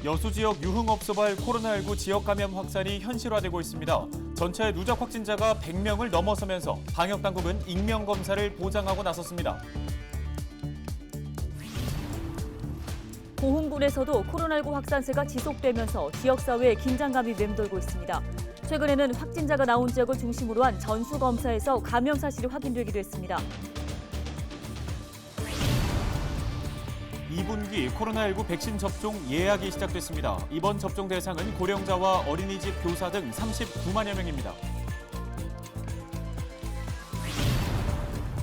여수 지역 유흥업소발 코로나19 지역 감염 확산이 현실화되고 있습니다. 전체 누적 확진자가 100명을 넘어서면서 방역당국은 익명검사를 보장하고 나섰습니다. 고흥군에서도 코로나19 확산세가 지속되면서 지역사회에 긴장감이 맴돌고 있습니다. 최근에는 확진자가 나온 지역을 중심으로 한 전수검사에서 감염 사실이 확인되기도 했습니다. 2분기 코로나19 백신 접종 예약이 시작됐습니다. 이번 접종 대상은 고령자와 어린이집 교사 등 39만여 명입니다.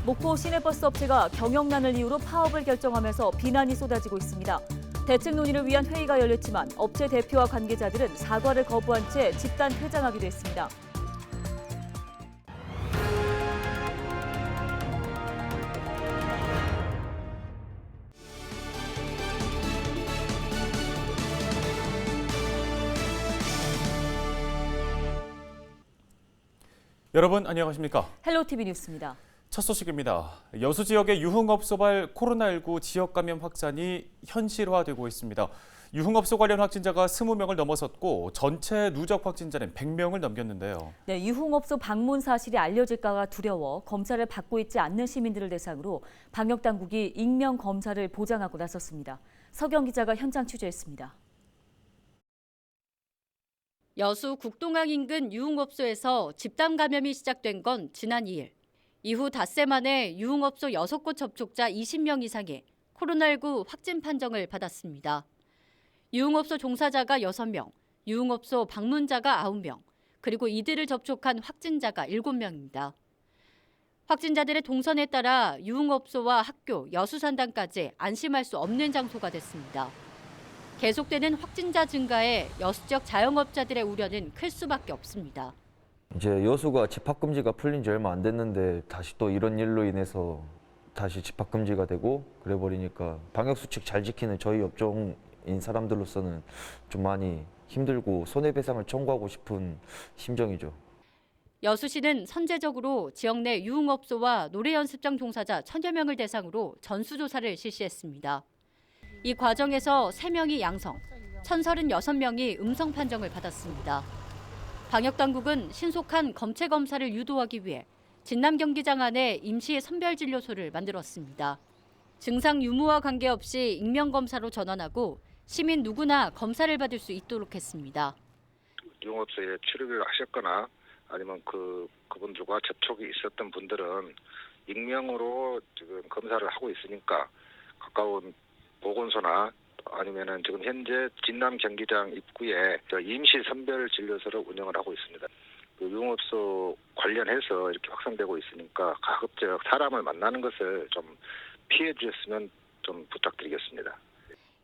목포 시내버스 업체가 경영난을 이유로 파업을 결정하면서 비난이 쏟아지고 있습니다. 대책 논의를 위한 회의가 열렸지만 업체 대표와 관계자들은 사과를 거부한 채 집단 퇴장하기도 했습니다. 여러분 안녕하십니까? 헬로티비 뉴스입니다. 첫 소식입니다. 여수 지역의 유흥업소발 코로나19 지역 감염 확산이 현실화되고 있습니다. 유흥업소 관련 확진자가 20명을 넘어섰고 전체 누적 확진자는 100명을 넘겼는데요. 네, 유흥업소 방문 사실이 알려질까가 두려워 검사를 받고 있지 않는 시민들을 대상으로 방역당국이 익명 검사를 보장하고 나섰습니다. 서경 기자가 현장 취재했습니다. 여수 국동항 인근 유흥업소에서 집단 감염이 시작된 건 지난 2일. 이후 닷새 만에 유흥업소 6곳 접촉자 20명 이상의 코로나19 확진 판정을 받았습니다. 유흥업소 종사자가 6명, 유흥업소 방문자가 9명, 그리고 이들을 접촉한 확진자가 7명입니다. 확진자들의 동선에 따라 유흥업소와 학교, 여수산단까지 안심할 수 없는 장소가 됐습니다. 계속되는 확진자 증가에 여수 지역 자영업자들의 우려는 클 수밖에 없습니다. 이제 여수가 집합금지가 풀린 지 얼마 안 됐는데 다시 또 이런 일로 인해서 다시 집합금지가 되고 그래 버리니까 방역수칙 잘 지키는 저희 업종인 사람들로서는 좀 많이 힘들고 손해배상을 청구하고 싶은 심정이죠. 여수시는 선제적으로 지역 내 유흥업소와 노래연습장 종사자 1000여 명을 대상으로 전수조사를 실시했습니다. 이 과정에서 3명이 양성, 1036명이 음성 판정을 받았습니다. 방역당국은 신속한 검체 검사를 유도하기 위해 진남 경기장 안에 임시 선별진료소를 만들었습니다. 증상 유무와 관계없이 익명검사로 전환하고 시민 누구나 검사를 받을 수 있도록 했습니다. 유흥업소에 출입을 하셨거나 아니면 그분들과 접촉이 있었던 분들은 익명으로 지금 검사를 하고 있으니까 가까운 보건소나 아니면은 지금 현재 진남 경기장 입구에 임시 선별 진료소를 운영을 하고 있습니다. 그 유흥업소 관련해서 이렇게 확산되고 있으니까 가급적 사람을 만나는 것을 좀 피해 주셨으면 좀 부탁드리겠습니다.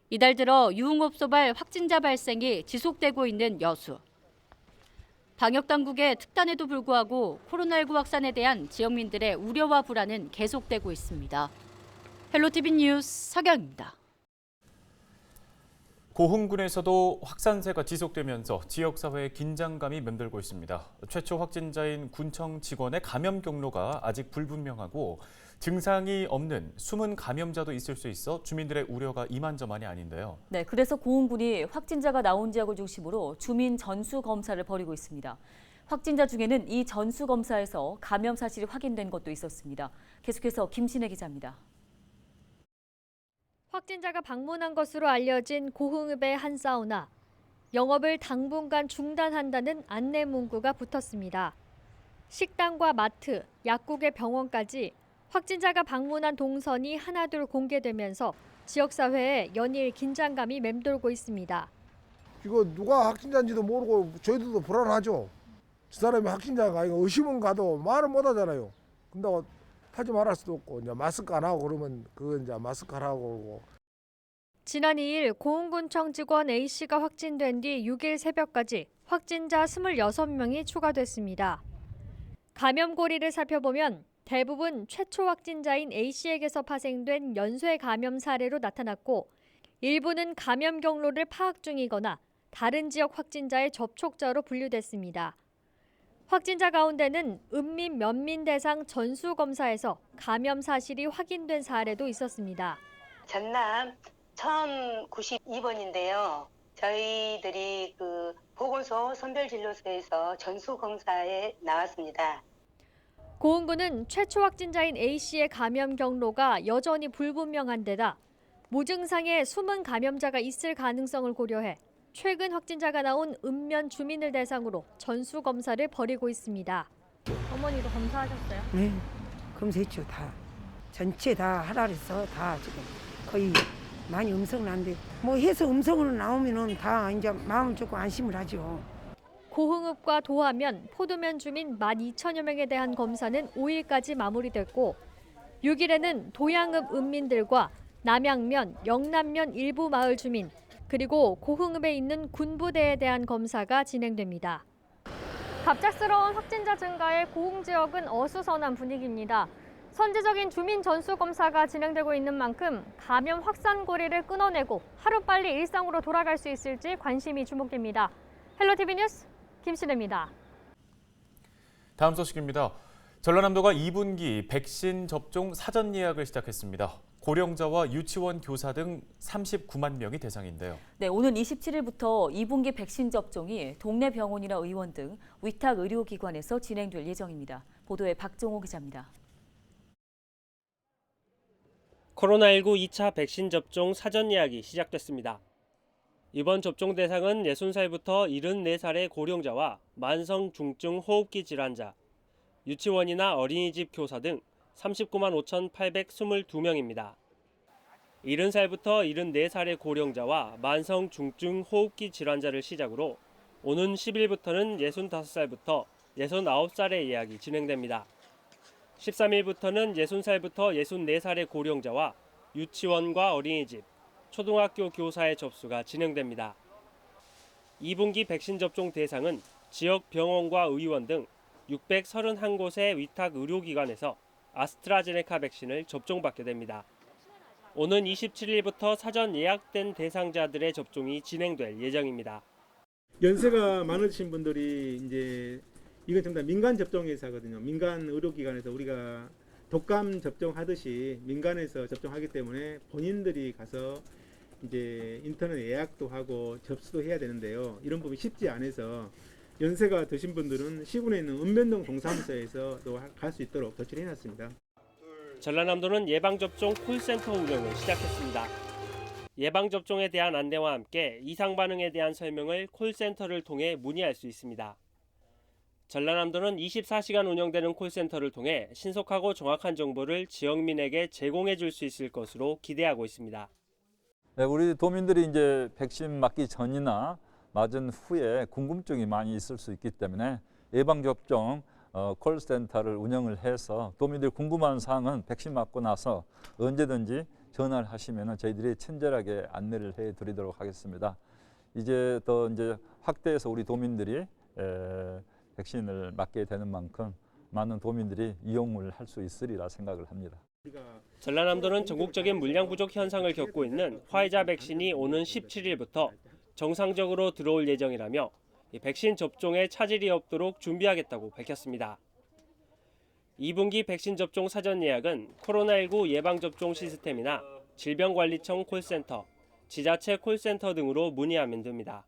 이달 들어 유흥업소발 확진자 발생이 지속되고 있는 여수. 방역당국의 특단에도 불구하고 코로나19 확산에 대한 지역민들의 우려와 불안은 계속되고 있습니다. 헬로티비 뉴스 서경입니다. 고흥군에서도 확산세가 지속되면서 지역사회에 긴장감이 맴돌고 있습니다. 최초 확진자인 군청 직원의 감염 경로가 아직 불분명하고 증상이 없는 숨은 감염자도 있을 수 있어 주민들의 우려가 이만저만이 아닌데요. 네, 그래서 고흥군이 확진자가 나온 지역을 중심으로 주민 전수 검사를 벌이고 있습니다. 확진자 중에는 이 전수 검사에서 감염 사실이 확인된 것도 있었습니다. 계속해서 김신혜 기자입니다. 확진자가 방문한 것으로 알려진 고흥읍의 한 사우나. 영업을 당분간 중단한다는 안내 문구가 붙었습니다. 식당과 마트, 약국의 병원까지 확진자가 방문한 동선이 하나둘 공개되면서 지역사회에 연일 긴장감이 맴돌고 있습니다. 이거 누가 확진자인지도 모르고 저희들도 불안하죠. 저 사람이 확진자가 아니고 의심은 가도 말은 못 하잖아요. 근데 하지 말할 수도 없고 이제 마스크 안 하고 그러면 그건 이제 마스크 하라고 그러고. 지난 2일 고흥군청 직원 A씨가 확진된 뒤 6일 새벽까지 확진자 26명이 추가됐습니다. 감염고리를 살펴보면 대부분 최초 확진자인 A씨에게서 파생된 연쇄 감염 사례로 나타났고 일부는 감염 경로를 파악 중이거나 다른 지역 확진자의 접촉자로 분류됐습니다. 확진자 가운데는 읍민 면민 대상 전수검사에서 감염 사실이 확인된 사례도 있었습니다. 전남 1092번인데요. 저희들이 그 보건소 선별진료소에서 전수검사에 나왔습니다. 고흥군은 최초 확진자인 A씨의 감염 경로가 여전히 불분명한 데다 무증상의 숨은 감염자가 있을 가능성을 고려해 최근 확진자가 나온 읍면 주민을 대상으로 전수검사를 벌이고 있습니다. 어머니도 검사하셨어요? 네, 검사했죠. 다. 전체 다 하라 그래서 다 지금 거의 많이 음성난데 뭐 해서 음성으로 나오면은 다 이제 마음을 조금 안심을 하죠. 고흥읍과 도하면, 포도면 주민 12,000여 명에 대한 검사는 5일까지 마무리됐고 6일에는 도양읍 읍민들과 남양면, 영남면 일부 마을 주민, 그리고 고흥읍에 있는 군부대에 대한 검사가 진행됩니다. 갑작스러운 확진자 증가에 고흥 지역은 어수선한 분위기입니다. 선제적인 주민 전수 검사가 진행되고 있는 만큼 감염 확산 고리를 끊어내고 하루빨리 일상으로 돌아갈 수 있을지 관심이 주목됩니다. 헬로티비 뉴스 김신혜입니다. 다음 소식입니다. 전라남도가 2분기 백신 접종 사전 예약을 시작했습니다. 고령자와 유치원 교사 등 39만 명이 대상인데요. 네, 오는 27일부터 2분기 백신 접종이 동네 병원이나 의원 등 위탁 의료기관에서 진행될 예정입니다. 보도에 박종호 기자입니다. 코로나19 2차 백신 접종 사전 예약이 시작됐습니다. 이번 접종 대상은 60살부터 74살의 고령자와 만성 중증 호흡기 질환자, 유치원이나 어린이집 교사 등 39만 5,822명입니다. 70살부터 74살의 고령자와 만성 중증 호흡기 질환자를 시작으로 오는 10일부터는 65살부터 69살의 예약이 진행됩니다. 13일부터는 60살부터 64살의 고령자와 유치원과 어린이집, 초등학교 교사의 접수가 진행됩니다. 2분기 백신 접종 대상은 지역 병원과 의원 등 631곳의 위탁 의료기관에서 아스트라제네카 백신을 접종받게 됩니다. 오는 27일부터 사전 예약된 대상자들의 접종이 진행될 예정입니다. 연세가 많으신 분들이 이제 이건 전부 다 민간 접종 회사거든요. 민간 의료기관에서 우리가 독감 접종하듯이 민간에서 접종하기 때문에 본인들이 가서 이제 인터넷 예약도 하고 접수도 해야 되는데요. 이런 부분이 쉽지 않아서 연세가 드신 분들은 시군에 있는 읍면동 동사무소에서도 갈 수 있도록 조치를 해놨습니다. 전라남도는 예방접종 콜센터 운영을 시작했습니다. 예방접종에 대한 안내와 함께 이상 반응에 대한 설명을 콜센터를 통해 문의할 수 있습니다. 전라남도는 24시간 운영되는 콜센터를 통해 신속하고 정확한 정보를 지역민에게 제공해 줄 수 있을 것으로 기대하고 있습니다. 네, 우리 도민들이 이제 백신 맞기 전이나 맞은 후에 궁금증이 많이 있을 수 있기 때문에 예방접종 콜센터를 운영을 해서 도민들이 궁금한 사항은 백신 맞고 나서 언제든지 전화를 하시면 저희들이 친절하게 안내를 해드리도록 하겠습니다. 이제 더 이제 확대해서 우리 도민들이 백신을 맞게 되는 만큼 많은 도민들이 이용을 할 수 있으리라 생각을 합니다. 전라남도는 전국적인 물량 부족 현상을 겪고 있는 화이자 백신이 오는 17일부터 정상적으로 들어올 예정이라며 백신 접종에 차질이 없도록 준비하겠다고 밝혔습니다. 2분기 백신 접종 사전 예약은 코로나19 예방접종 시스템이나 질병관리청 콜센터, 지자체 콜센터 등으로 문의하면 됩니다.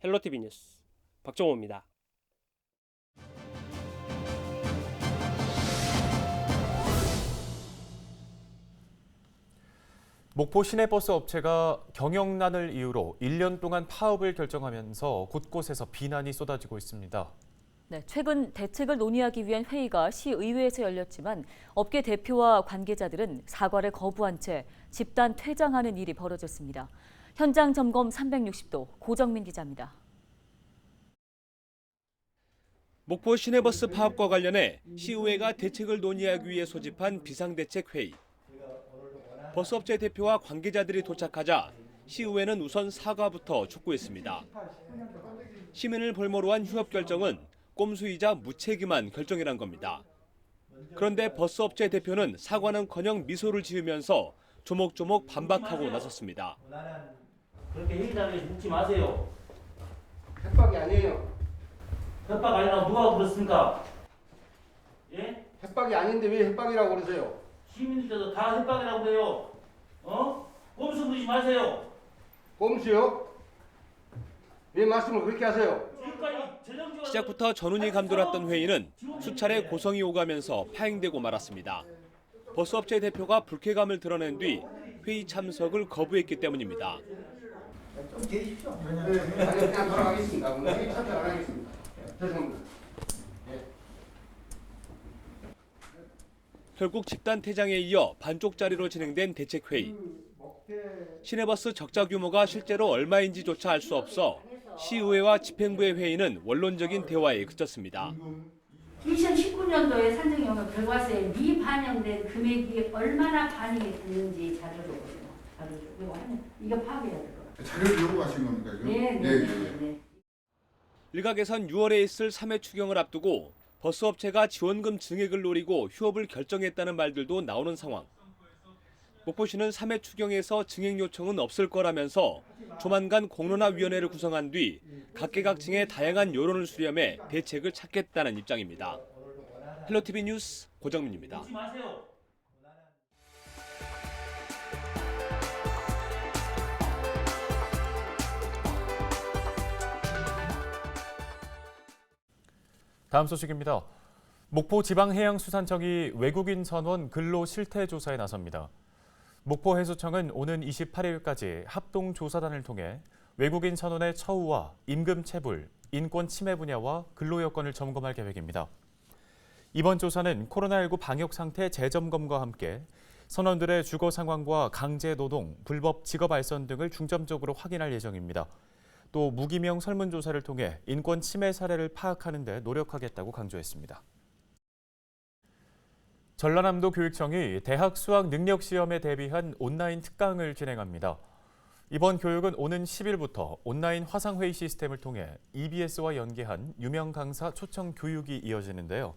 헬로티비 뉴스 박종호입니다. 목포 시내버스 업체가 경영난을 이유로 1년 동안 파업을 결정하면서 곳곳에서 비난이 쏟아지고 있습니다. 네, 최근 대책을 논의하기 위한 회의가 시의회에서 열렸지만 업계 대표와 관계자들은 사과를 거부한 채 집단 퇴장하는 일이 벌어졌습니다. 현장 점검 360도 고정민 기자입니다. 목포 시내버스 파업과 관련해 시의회가 대책을 논의하기 위해 소집한 비상대책회의. 버스업체 대표와 관계자들이 도착하자 시의회는 우선 사과부터 촉구했습니다. 시민을 볼모로 한 휴업 결정은 꼼수이자 무책임한 결정이란 겁니다. 그런데 버스업체 대표는 사과는커녕 미소를 지으면서 조목조목 반박하고 나섰습니다. 그렇게 회의 자리에 묻지 마세요. 협박이 아니에요. 협박 아니라고 누가 그랬습니까? 예? 협박이 아닌데 왜 협박이라고 그러세요? 시민들도 다 협박이라고 그래요. 꼼수 부리지 마세요. 꼼수요? 왜 말씀을 그렇게 하세요? 시작부터 전운이 감돌았던 회의는 수차례 고성이 오가면서 파행되고 말았습니다. 버스업체 대표가 불쾌감을 드러낸 뒤 회의 참석을 거부했기 때문입니다. 좀 계십시오. 그냥 돌아가겠습니다. 오늘 참석 안 하겠습니다. 죄송합니다. 결국 집단 퇴장에 이어 반쪽짜리로 진행된 대책회의. 시내버스 적자 규모가 실제로 얼마인지조차 알 수 없어 시의회와 집행부의 회의는 원론적인 대화에 그쳤습니다. 2019년도에 산정영업 결과서에 미반영된 금액이 얼마나 반영이 됐는지 자료를 이거 파악해야 될 것 같아요. 자료를 요구하신 겁니까? 이거? 네. 일각에선 6월에 있을 3회 추경을 앞두고 버스업체가 지원금 증액을 노리고 휴업을 결정했다는 말들도 나오는 상황. 목포시는 3회 추경에서 증액 요청은 없을 거라면서 조만간 공론화위원회를 구성한 뒤 각계각층의 다양한 여론을 수렴해 대책을 찾겠다는 입장입니다. 헬로티비 뉴스 고정민입니다. 다음 소식입니다. 목포지방해양수산청이 외국인 선원 근로 실태 조사에 나섭니다. 목포해수청은 오는 28일까지 합동조사단을 통해 외국인 선원의 처우와 임금 체불, 인권 침해 분야와 근로 여건을 점검할 계획입니다. 이번 조사는 코로나19 방역 상태 재점검과 함께 선원들의 주거 상황과 강제 노동, 불법 직업 알선 등을 중점적으로 확인할 예정입니다. 또 무기명 설문조사를 통해 인권 침해 사례를 파악하는 데 노력하겠다고 강조했습니다. 전라남도 교육청이 대학 수학 능력 시험에 대비한 온라인 특강을 진행합니다. 이번 교육은 오는 10일부터 온라인 화상회의 시스템을 통해 EBS와 연계한 유명 강사 초청 교육이 이어지는데요.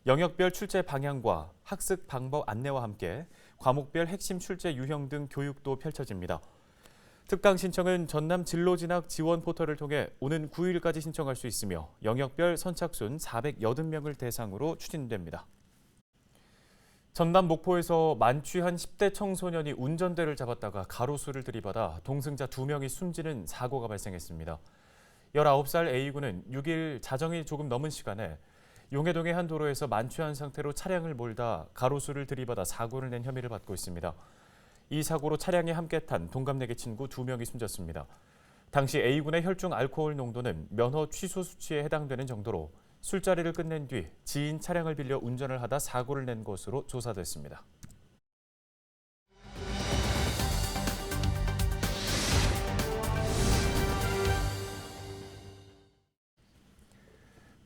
영역별 출제 방향과 학습 방법 안내와 함께 과목별 핵심 출제 유형 등 교육도 펼쳐집니다. 특강 신청은 전남 진로진학 지원 포털을 통해 오는 9일까지 신청할 수 있으며 영역별 선착순 480명을 대상으로 추진됩니다. 전남 목포에서 만취한 10대 청소년이 운전대를 잡았다가 가로수를 들이받아 동승자 2명이 숨지는 사고가 발생했습니다. 19살 A군은 6일 자정이 조금 넘은 시간에 용해동의 한 도로에서 만취한 상태로 차량을 몰다 가로수를 들이받아 사고를 낸 혐의를 받고 있습니다. 이 사고로 차량에 함께 탄 동갑내기 친구 2명이 숨졌습니다. 당시 A군의 혈중 알코올 농도는 면허 취소 수치에 해당되는 정도로 술자리를 끝낸 뒤 지인 차량을 빌려 운전을 하다 사고를 낸 것으로 조사됐습니다.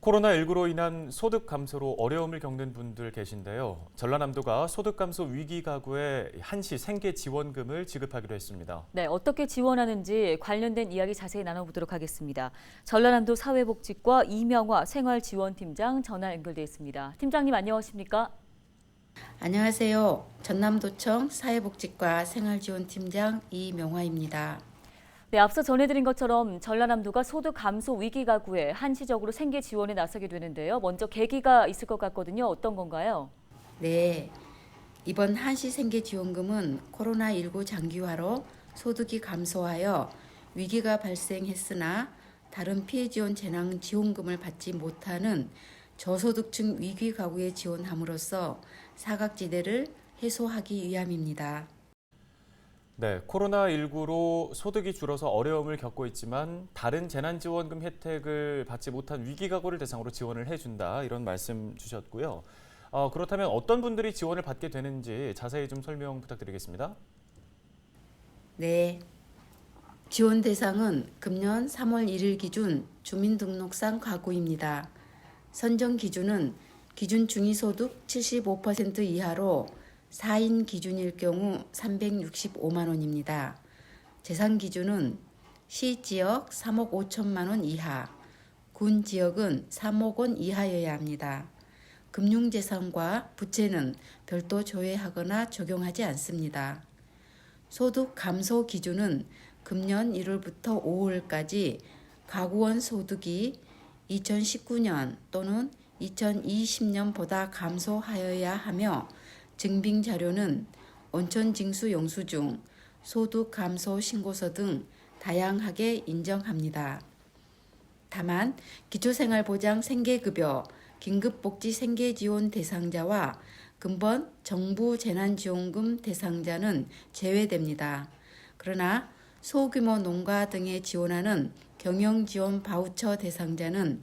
코로나19로 인한 소득 감소로 어려움을 겪는 분들 계신데요. 전라남도가 소득 감소 위기 가구에 한시 생계 지원금을 지급하기로 했습니다. 네, 어떻게 지원하는지 관련된 이야기 자세히 나눠보도록 하겠습니다. 전라남도 사회복지과 이명화 생활지원팀장 전화 연결돼 있습니다. 팀장님 안녕하십니까? 안녕하세요. 전남도청 사회복지과 생활지원팀장 이명화입니다. 네, 앞서 전해드린 것처럼 전라남도가 소득 감소 위기 가구에 한시적으로 생계 지원에 나서게 되는데요. 먼저 계기가 있을 것 같거든요. 어떤 건가요? 네, 이번 한시 생계 지원금은 코로나19 장기화로 소득이 감소하여 위기가 발생했으나 다른 피해 지원 재난 지원금을 받지 못하는 저소득층 위기 가구에 지원함으로써 사각지대를 해소하기 위함입니다. 네, 코로나19로 소득이 줄어서 어려움을 겪고 있지만 다른 재난지원금 혜택을 받지 못한 위기가구를 대상으로 지원을 해준다 이런 말씀 주셨고요. 그렇다면 어떤 분들이 지원을 받게 되는지 자세히 좀 설명 부탁드리겠습니다. 네, 지원 대상은 금년 3월 1일 기준 주민등록상 가구입니다. 선정 기준은 기준 중위소득 75% 이하로 4인 기준일 경우 365만 원입니다. 재산 기준은 시지역 3억 5천만 원 이하, 군 지역은 3억 원 이하여야 합니다. 금융재산과 부채는 별도 조회하거나 적용하지 않습니다. 소득 감소 기준은 금년 1월부터 5월까지 가구원 소득이 2019년 또는 2020년보다 감소하여야 하며 증빙 자료는 온천 징수 영수증, 소득 감소 신고서 등 다양하게 인정합니다. 다만 기초생활보장 생계급여, 긴급복지 생계지원 대상자와 근본 정부 재난지원금 대상자는 제외됩니다. 그러나 소규모 농가 등에 지원하는 경영지원 바우처 대상자는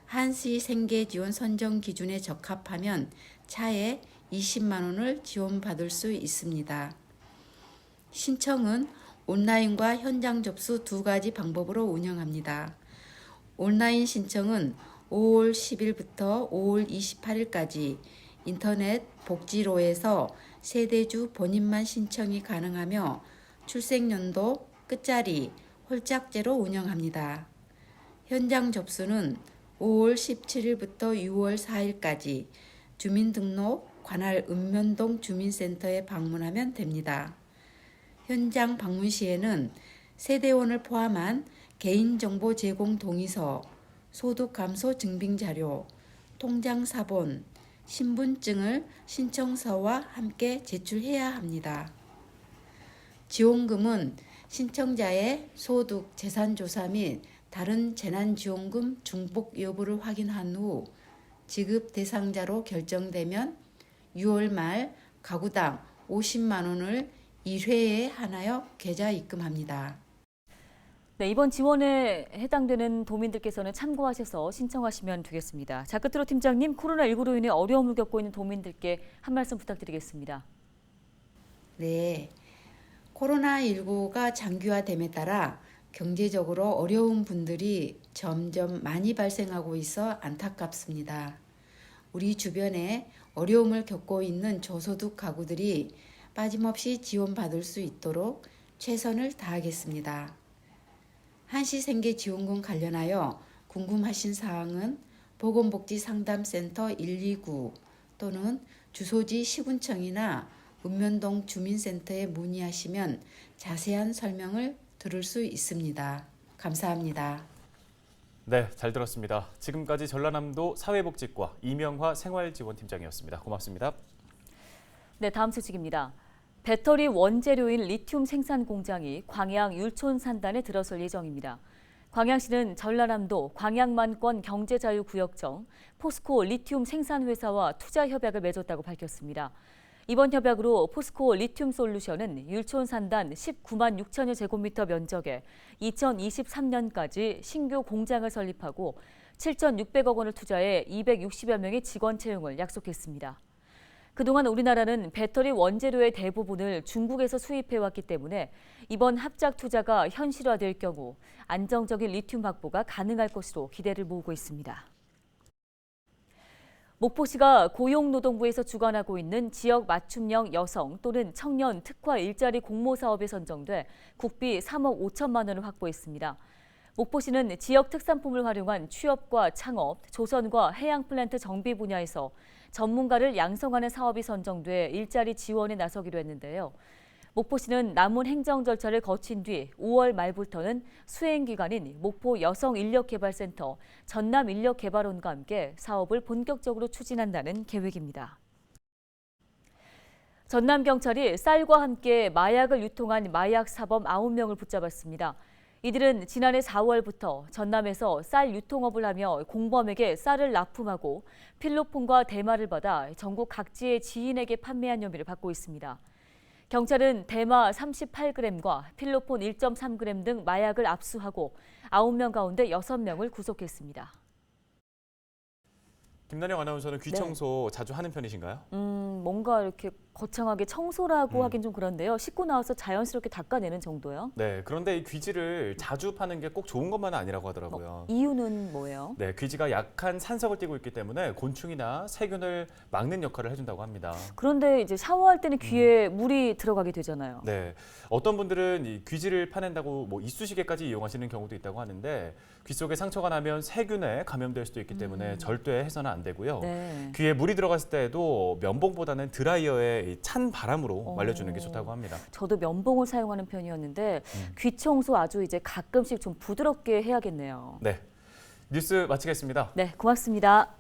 한시 생계지원 선정 기준에 적합하면 차에 20만 원을 지원받을 수 있습니다. 신청은 온라인과 현장 접수 두 가지 방법으로 운영합니다. 온라인 신청은 5월 10일부터 5월 28일까지 인터넷 복지로에서 세대주 본인만 신청이 가능하며 출생연도, 끝자리, 홀짝제로 운영합니다. 현장 접수는 5월 17일부터 6월 4일까지 주민등록 관할 읍면동 주민센터에 방문하면 됩니다. 현장 방문 시에는 세대원을 포함한 개인정보 제공 동의서, 소득 감소 증빙 자료, 통장 사본, 신분증을 신청서와 함께 제출해야 합니다. 지원금은 신청자의 소득, 재산조사 및 다른 재난지원금 중복 여부를 확인한 후 지급 대상자로 결정되면 6월 말 가구당 50만 원을 1회에 한하여 계좌 입금합니다. 네, 이번 지원에 해당되는 도민들께서는 참고하셔서 신청하시면 되겠습니다. 자, 끝으로 팀장님, 코로나19로 인해 어려움을 겪고 있는 도민들께 한 말씀 부탁드리겠습니다. 네, 코로나19가 장기화됨에 따라 경제적으로 어려운 분들이 점점 많이 발생하고 있어 안타깝습니다. 우리 주변에 어려움을 겪고 있는 저소득 가구들이 빠짐없이 지원받을 수 있도록 최선을 다하겠습니다. 한시생계지원금 관련하여 궁금하신 사항은 보건복지상담센터 129 또는 주소지 시군청이나 읍면동 주민센터에 문의하시면 자세한 설명을 들을 수 있습니다. 감사합니다. 네, 잘 들었습니다. 지금까지 전라남도 사회복지과 이명화 생활지원팀장이었습니다. 고맙습니다. 네, 다음 소식입니다. 배터리 원재료인 리튬 생산 공장이 광양 율촌 산단에 들어설 예정입니다. 광양시는 전라남도 광양만권 경제자유구역청 포스코 리튬 생산회사와 투자 협약을 맺었다고 밝혔습니다. 이번 협약으로 포스코 리튬 솔루션은 율촌 산단 19만 6천여 제곱미터 면적에 2023년까지 신규 공장을 설립하고 7,600억 원을 투자해 260여 명의 직원 채용을 약속했습니다. 그동안 우리나라는 배터리 원재료의 대부분을 중국에서 수입해왔기 때문에 이번 합작 투자가 현실화될 경우 안정적인 리튬 확보가 가능할 것으로 기대를 모으고 있습니다. 목포시가 고용노동부에서 주관하고 있는 지역 맞춤형 여성 또는 청년 특화 일자리 공모 사업에 선정돼 국비 3억 5천만 원을 확보했습니다. 목포시는 지역 특산품을 활용한 취업과 창업, 조선과 해양 플랜트 정비 분야에서 전문가를 양성하는 사업이 선정돼 일자리 지원에 나서기로 했는데요. 목포시는 남은 행정 절차를 거친 뒤 5월 말부터는 수행기관인 목포 여성인력개발센터, 전남인력개발원과 함께 사업을 본격적으로 추진한다는 계획입니다. 전남경찰이 쌀과 함께 마약을 유통한 마약 사범 9명을 붙잡았습니다. 이들은 지난해 4월부터 전남에서 쌀 유통업을 하며 공범에게 쌀을 납품하고 필로폰과 대마를 받아 전국 각지의 지인에게 판매한 혐의를 받고 있습니다. 경찰은 대마 38g과 필로폰 1.3g 등 마약을 압수하고 9명 가운데 6명을 구속했습니다. 김난영 아나운서는 귀 청소 자주 하는 편이신가요? 뭔가 이렇게 거창하게 청소라고 하긴 좀 그런데요. 씻고 나와서 자연스럽게 닦아내는 정도요. 네, 그런데 이 귀지를 자주 파는 게 꼭 좋은 것만은 아니라고 하더라고요. 이유는 뭐예요? 네, 귀지가 약한 산석을 띠고 있기 때문에 곤충이나 세균을 막는 역할을 해준다고 합니다. 그런데 이제 샤워할 때는 귀에 물이 들어가게 되잖아요. 네, 어떤 분들은 이 귀지를 파낸다고 뭐 이쑤시개까지 이용하시는 경우도 있다고 하는데 귀 속에 상처가 나면 세균에 감염될 수도 있기 때문에 절대 해서는 안 되고요. 네. 귀에 물이 들어갔을 때에도 면봉보다는 드라이어에 찬 바람으로 말려주는 게 좋다고 합니다. 저도 면봉을 사용하는 편이었는데 귀 청소 아주 이제 가끔씩 좀 부드럽게 해야겠네요. 네, 뉴스 마치겠습니다. 네, 고맙습니다.